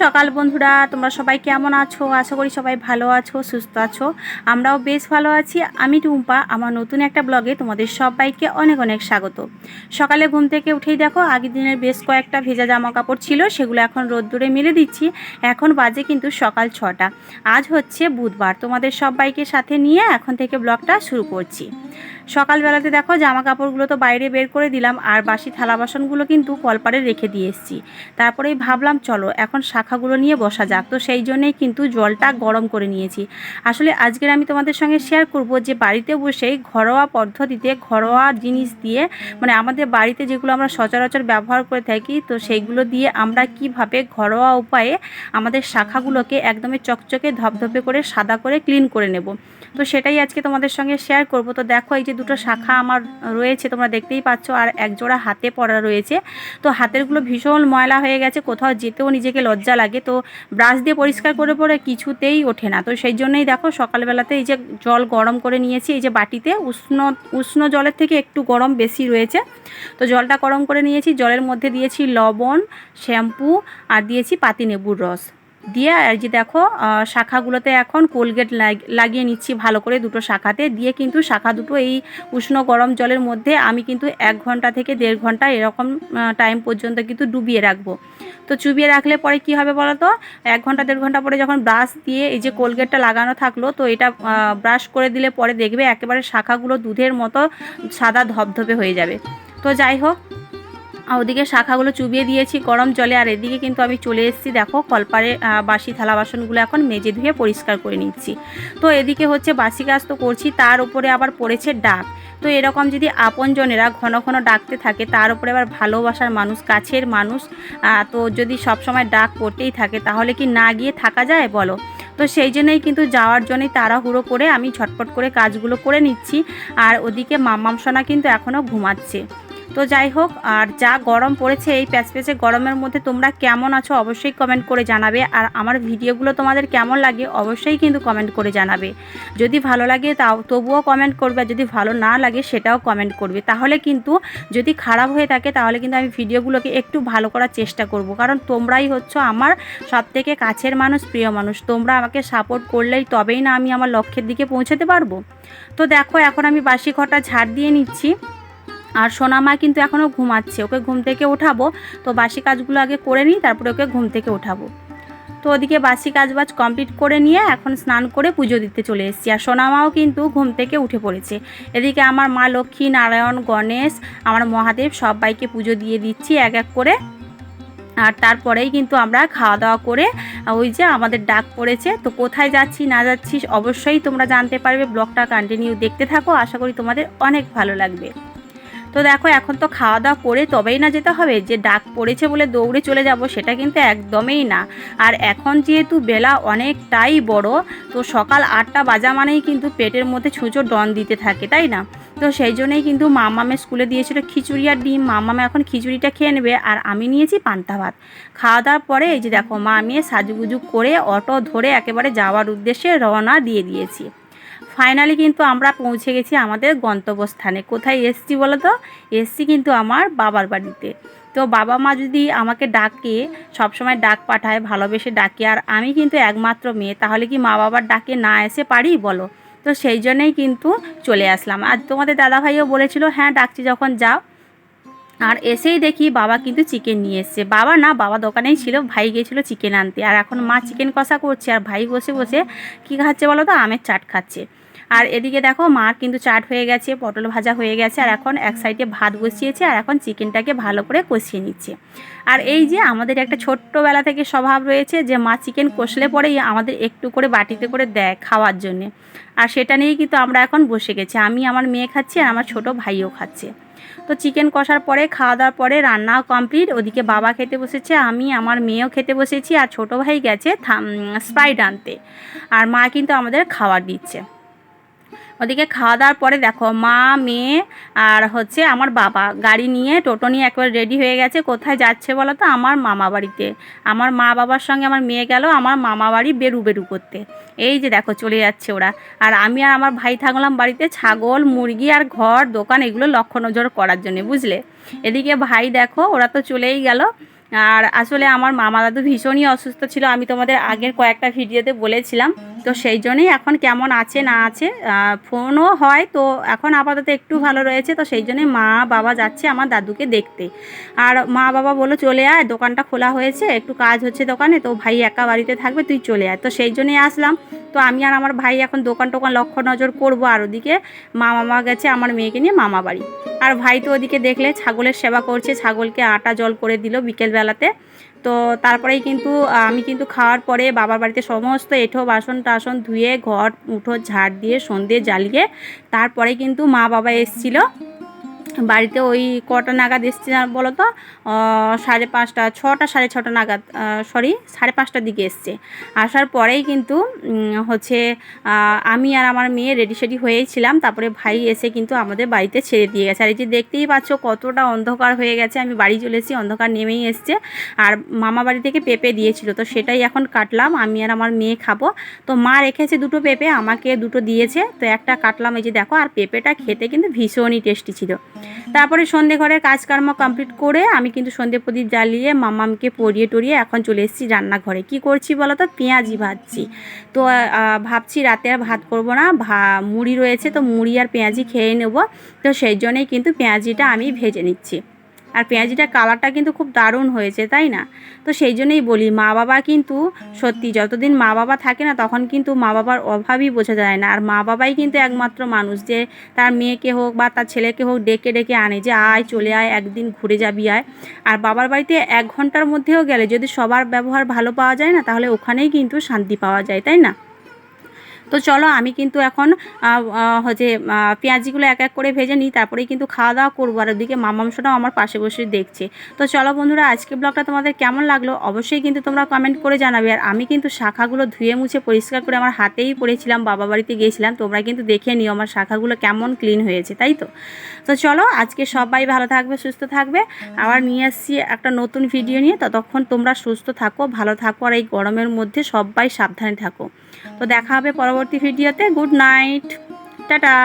সকাল বন্ধুরা, তোমরা সবাই কেমন আছো? আশা করি সবাই ভালো আছো, সুস্থ আছো। আমরাও বেশ ভালো আছি। আমি টুম্পা, আমার নতুন একটা ব্লগে তোমাদের সবাইকে অনেক অনেক স্বাগত। সকালে ঘুম থেকে উঠেই দেখো আগের দিনের বেশ কয়েকটা ভেজা জামা কাপড় ছিল, সেগুলো এখন রোদ্দুরে মেলে দিচ্ছি। এখন বাজে কিন্তু সকাল 6টা। আজ হচ্ছে বুধবার। তোমাদের সবাইকে সাথে নিয়ে এখন থেকে ব্লগটা শুরু করছি। সকালবেলাতে দেখো জামা কাপড়গুলো তো বাইরে বের করে দিলাম, আর বাসি থালা বাসনগুলো কিন্তু কলপারে রেখে দিয়ে এসেছি। তারপরেই ভাবলাম চলো এখন শাখাগুলো নিয়ে বসা যাক। তো সেই জন্যেই কিন্তু জলটা গরম করে নিয়েছি। আসলে আজকের আমি তোমাদের সঙ্গে শেয়ার করব যে বাড়িতে বসেই ঘরোয়া পদ্ধতিতে ঘরোয়া জিনিস দিয়ে, মানে আমাদের বাড়িতে যেগুলো আমরা সচরাচর ব্যবহার করে থাকি, তো সেইগুলো দিয়ে আমরা কিভাবে ঘরোয়া উপায়ে আমাদের শাখাগুলোকে একদমই চকচকে ধপধপে করে সাদা করে ক্লিন করে নেব। তো সেটাই আজকে তোমাদের সঙ্গে শেয়ার করব। তো দেখো এই যে দুটো শাখা আমার রয়েছে, তোমরা দেখতেই পাচ্ছ, আর একজোড়া হাতে পড়া রয়েছে। তো হাতেরগুলো ভীষণ ময়লা হয়ে গেছে, কোথাও যেতেও নিজেকে লজ্জা লাগে। তো ব্রাশ দিয়ে পরিষ্কার করে পরে কিছুতেই ওঠে না। তো সেই জন্যই দেখো সকালবেলাতে এই যে জল গরম করে নিয়েছি, এই যে বাটিতে উষ্ণ জলের থেকে একটু গরম বেশি রয়েছে। তো জলটা গরম করে নিয়েছি, জলের মধ্যে দিয়েছি লবণ, শ্যাম্পু আর দিয়েছি পাতিলেবুর রস দিয়ে। আর যে দেখো শাখাগুলোতে এখন কোলগেট লাগিয়ে নিচ্ছি ভালো করে দুটো শাখাতে দিয়ে। কিন্তু শাখা দুটো এই উষ্ণ গরম জলের মধ্যে আমি কিন্তু 1 ঘন্টা থেকে 1.5 ঘন্টা এরকম টাইম পর্যন্ত কিন্তু ডুবিয়ে রাখবো। তো চুবিয়ে রাখলে পরে কি হবে বলো তো, 1 ঘন্টা 1.5 ঘন্টা পরে যখন ব্রাশ দিয়ে এই যে কোলগেটটা লাগানো থাকলো, তো এটা ব্রাশ করে দিলে পরে দেখবে একেবারে শাখাগুলো দুধের মতো সাদা ধবধবে হয়ে যাবে। তো যাই হোক, ওদিকে শাখাগুলো চুবিয়ে দিয়েছি গরম জলে, আর এদিকে কিন্তু আমি চলে এসেছি দেখো কলপারে বাসি থালা বাসনগুলো এখন মেজে ধুয়ে পরিষ্কার করে নিচ্ছি। তো এদিকে হচ্ছে বাসি কাজ তো করছি, তার উপরে আবার পড়েছে ডাক। তো এরকম যদি আপনজনেরা ঘন ঘন ডাকতে থাকে, তার উপরে আবার ভালোবাসার মানুষ, কাছের মানুষ, তো যদি সব সময় ডাক পড়তেই থাকে তাহলে কি না গিয়ে থাকা যায় বলো? তো সেই জন্যই কিন্তু যাওয়ার জন্যই তাড়াহুড়ো করে আমি ঝটপট করে কাজগুলো করে নিচ্ছি। আর ওদিকে মাম্মাম সোনা কিন্তু এখনও ঘুমাচ্ছে। তো যাই হোক, আর যা গরম পড়েছে এই প্যাচপ্যাচে গরমের মধ্যে তোমরা কেমন আছো অবশ্যই কমেন্ট করে জানাবে। আর আমার ভিডিওগুলো তোমাদের কেমন লাগে অবশ্যই কিন্তু কমেন্ট করে জানাবে। যদি ভালো লাগে তাও তবুও কমেন্ট করবে, আর যদি ভালো না লাগে সেটাও কমেন্ট করবে। তাহলে কিন্তু যদি খারাপ হয়ে থাকে তাহলে কিন্তু আমি ভিডিওগুলোকে একটু ভালো করার চেষ্টা করব, কারণ তোমরাই হচ্ছে আমার সবথেকে কাছের মানুষ, প্রিয় মানুষ। তোমরা আমাকে সাপোর্ট করলেই তবেই না আমি আমার লক্ষ্যের দিকে পৌঁছাতে পারবো। তো দেখো এখন আমি বাসি ঘরটা ঝাড় দিয়ে নিচ্ছি, আর সোনামা কিন্তু এখনও ঘুমাচ্ছে, ওকে ঘুম থেকে ওঠাবো। তো বাসি কাজগুলো আগে করে নিই, তারপরে ওকে ঘুম থেকে ওঠাবো। তো ওদিকে বাসি কাজবাজ কমপ্লিট করে নিয়ে এখন স্নান করে পুজো দিতে চলে এসেছি। আর সোনামাও কিন্তু ঘুম থেকে উঠে পড়েছে। এদিকে আমার মা লক্ষ্মী, নারায়ণ, গণেশ, আমার মহাদেব সবাইকে পুজো দিয়ে দিচ্ছি এক এক করে। আর তারপরেই কিন্তু আমরা খাওয়া দাওয়া করে ওই যে আমাদের ডাক পড়েছে। তো কোথায় যাচ্ছি না যাচ্ছি অবশ্যই তোমরা জানতে পারবে, ব্লগটা কন্টিনিউ দেখতে থাকো, আশা করি তোমাদের অনেক ভালো লাগবে। তো দেখো এখন তো খাওয়া দাওয়া করে তবেই না যেতে হবে, যে ডাক পড়েছে বলে দৌড়ে চলে যাব সেটা কিন্তু একদমই না। আর এখন যেহেতু বেলা অনেকটাই বড়, তো সকাল 8টা বাজা মানেই কিন্তু পেটের মধ্যে ছুঁচো ডন দিতে থাকে, তাই না? তো সেই জন্যই কিন্তু মামামে স্কুলে দিয়েছিল খিচুড়ি আর ডিম। মামামে এখন খিচুড়িটা খেয়ে নেবে, আর আমি নিয়েছি পান্তা ভাত। খাওয়া দাওয়ার পরে এই যে দেখো মা মেয়ে সাজুগুজু করে অটো ধরে একেবারে যাওয়ার উদ্দেশ্যে রওনা দিয়ে দিয়েছি। ফাইনালি কিন্তু আমরা পৌঁছে গেছি আমাদের গন্তব্যস্থানে। কোথায় এসছি বলো তো? এসছি কিন্তু আমার বাবার বাড়িতে। তো বাবা মা যদি আমাকে ডাকে, সবসময় ডাক পাঠায়, ভালোবেসে ডাকে, আর আমি কিন্তু একমাত্র মেয়ে, তাহলে কি মা বাবার ডাকে না এসে পারি বলো? তো সেই জন্যই কিন্তু চলে আসলাম। আর তোমাদের দাদাভাইও বলেছিল হ্যাঁ ডাকছি যখন যাও। আর এসেই দেখি বাবা কিন্তু চিকেন নিয়ে এসছে। বাবা না, বাবা দোকানেই ছিল, ভাই গিয়েছিল চিকেন আনতে। আর এখন মা চিকেন কষা করছে, আর ভাই বসে বসে কী খাচ্ছে বলো তো? আমের চাট খাচ্ছে। আর এদিকে দেখো মার কিন্তু চাট হয়ে গেছে, পটল ভাজা হয়ে গেছে, আর এখন এক সাইডে ভাত বসিয়েছে, আর এখন চিকেনটাকে ভালো করে কষিয়ে নিচ্ছে। আর এই যে আমাদের একটা ছোট্টবেলা থেকে স্বভাব রয়েছে যে মা চিকেন কষলে পরেই আমাদের একটু করে বাটিতে করে দেয় খাওয়ার জন্যে। আর সেটা নিয়েই কিন্তু আমরা এখন বসে গেছি, আমি আমার মেয়ে খাচ্ছি আর আমার ছোট ভাইও খাচ্ছে। তো চিকেন কষার পরে খাওয়া দাওয়ার পরে রান্নাও কমপ্লিট। ওদিকে বাবা খেতে বসেছে, আমি আমার মেয়েও খেতে বসেছি, আর ছোটো ভাই গেছে স্প্রাইট আনতে। আর মা কিন্তু আমাদের খাবার দিচ্ছে। ওদিকে খাওয়া দাওয়ার পরে দেখো মা মেয়ে আর হচ্ছে আমার বাবা গাড়ি নিয়ে, টোটো নিয়ে একবার রেডি হয়ে গেছে। কোথায় যাচ্ছে বলো তো? আমার মামা বাড়িতে। আমার মা বাবার সঙ্গে আমার মেয়ে গেল আমার মামা বাড়ি বেরু বেরু করতে। এই যে দেখো চলে যাচ্ছে ওরা। আর আমি আর আমার ভাই থাকলাম বাড়িতে ছাগল, মুরগি আর ঘর দোকান এগুলো লক্ষ্য নজর করার জন্য, বুঝলে? এদিকে ভাই দেখো ওরা তো চলেই গেল। আর আসলে আমার মামা দাদু ভীষণই অসুস্থ ছিল, আমি তোমাদের আগের কয়েকটা ভিডিওতে বলেছিলাম। তো সেই জন্যই এখন কেমন আছে না আছে ফোনও হয়, তো এখন আপাতত একটু ভালো রয়েছে। তো সেই জন্যই মা বাবা যাচ্ছে আমার দাদুকে দেখতে। আর মা বাবা বললো চলে আয়, দোকানটা খোলা হয়েছে, একটু কাজ হচ্ছে দোকানে, তো ভাই একা বাড়িতে থাকবে, তুই চলে আয়। তো সেই জন্যই আসলাম। তো আমি আর আমার ভাই এখন দোকান টোকান লক্ষ্য নজর করবো। আর ওদিকে মামা গেছে আমার মেয়েকে নিয়ে মামা বাড়ি। আর ভাই তো ওদিকে দেখলে ছাগলের সেবা করছে, ছাগলকে আটা জল করে দিল বিকেলবেলাতে। তো তারপরেই কিন্তু আমি কিন্তু খাওয়ার পরে বাবার বাড়িতে সমস্ত এঁঠো বাসন টাসন ধুয়ে ঘর উঠো ঝাড় দিয়ে সন্ধে জ্বালিয়ে তারপরে কিন্তু মা বাবা এসেছিলো বাড়িতে। ওই কটা নাগাদ এসছে বলো তো, 5:30 6টা 6:30 নাগাদ, সরি 5:30টার দিকে এসছে। আসার পরেই কিন্তু হচ্ছে আমি আর আমার মেয়ে রেডি সেডি হয়েছিলাম। তারপরে ভাই এসে কিন্তু আমাদের বাড়িতে ছেড়ে দিয়ে গেছে। আর এই যে দেখতেই পাচ্ছ কতটা অন্ধকার হয়ে গেছে, আমি বাড়ি চলে এসেছি, অন্ধকার নেমেই এসছে। আর মামা বাড়ি থেকে পেঁপে দিয়েছিল, তো সেটাই এখন কাটলাম, আমি আর আমার মেয়ে খাবো। তো মা রেখেছে দুটো পেঁপে, আমাকে দুটো দিয়েছে, তো একটা কাটলাম, এই যে দেখো। আর পেঁপেটা খেতে কিন্তু ভীষণই টেস্টি ছিল। তারপরে সন্ধে ঘরের কাজকর্ম কমপ্লিট করে আমি কিন্তু সন্ধে প্রদীপ জ্বালিয়ে মামামকে পরিয়ে টরিয়ে এখন চলে এসেছি রান্নাঘরে। কি করছি বলো তো, পেঁয়াজি ভাজছি। তো ভাবছি রাতে আর ভাত করবো না, মুড়ি রয়েছে, তো মুড়ি আর পেঁয়াজি খেয়ে নেবো। তো সেই জন্যই কিন্তু পেঁয়াজিটা আমি ভেজে নিচ্ছি। আর পেঁয়াজিটার কালারটা কিন্তু খুব দারুণ হয়েছে, তাই না? তো সেই জন্যই বলি মা বাবা কিন্তু সত্যি যতদিন মা বাবা থাকে না তখন কিন্তু মা বাবার অভাবই বোঝা যায় না। আর মা বাবাই কিন্তু একমাত্র মানুষ যে তার মেয়েকে হোক বা তার ছেলেকে হোক ডেকে ডেকে আনে যে আয় চলে আয়, একদিন ঘুরে যাবি আয়। আর বাবার বাড়িতে 1 ঘন্টার মধ্যেও গেলে যদি সবার ব্যবহার ভালো পাওয়া যায় না, তাহলে ওখানেই কিন্তু শান্তি পাওয়া যায়, তাই না? তো চলো আমি কিন্তু এখন হচ্ছে পেঁয়াজিগুলো এক এক করে ভেজে নিই, তারপরেই কিন্তু খাওয়া দাওয়া করবো। আর ওদিকে মামামশোটাও আমার পাশে বসে দেখছে। তো চলো বন্ধুরা, আজকে ব্লগটা তোমাদের কেমন লাগলো অবশ্যই কিন্তু তোমরা কমেন্ট করে জানাবে। আর আমি কিন্তু শাখাগুলো ধুয়ে মুছে পরিষ্কার করে আমার হাতেই পড়েছিলাম, বাবা বাড়িতে গিয়েছিলাম। তোমরা কিন্তু দেখে নিও আমার শাখাগুলো কেমন ক্লিন হয়েছে, তাই তো? তো চলো আজকে সবাই ভালো থাকবে, সুস্থ থাকবে। আবার নিয়ে আসছি একটা নতুন ভিডিও নিয়ে। ততক্ষণ তোমরা সুস্থ থাকো, ভালো থাকো, আর এই গরমের মধ্যে সবাই সাবধানে থাকো। তো দেখা হবে পরবর্তী ভিডিওতে। Good night, tata.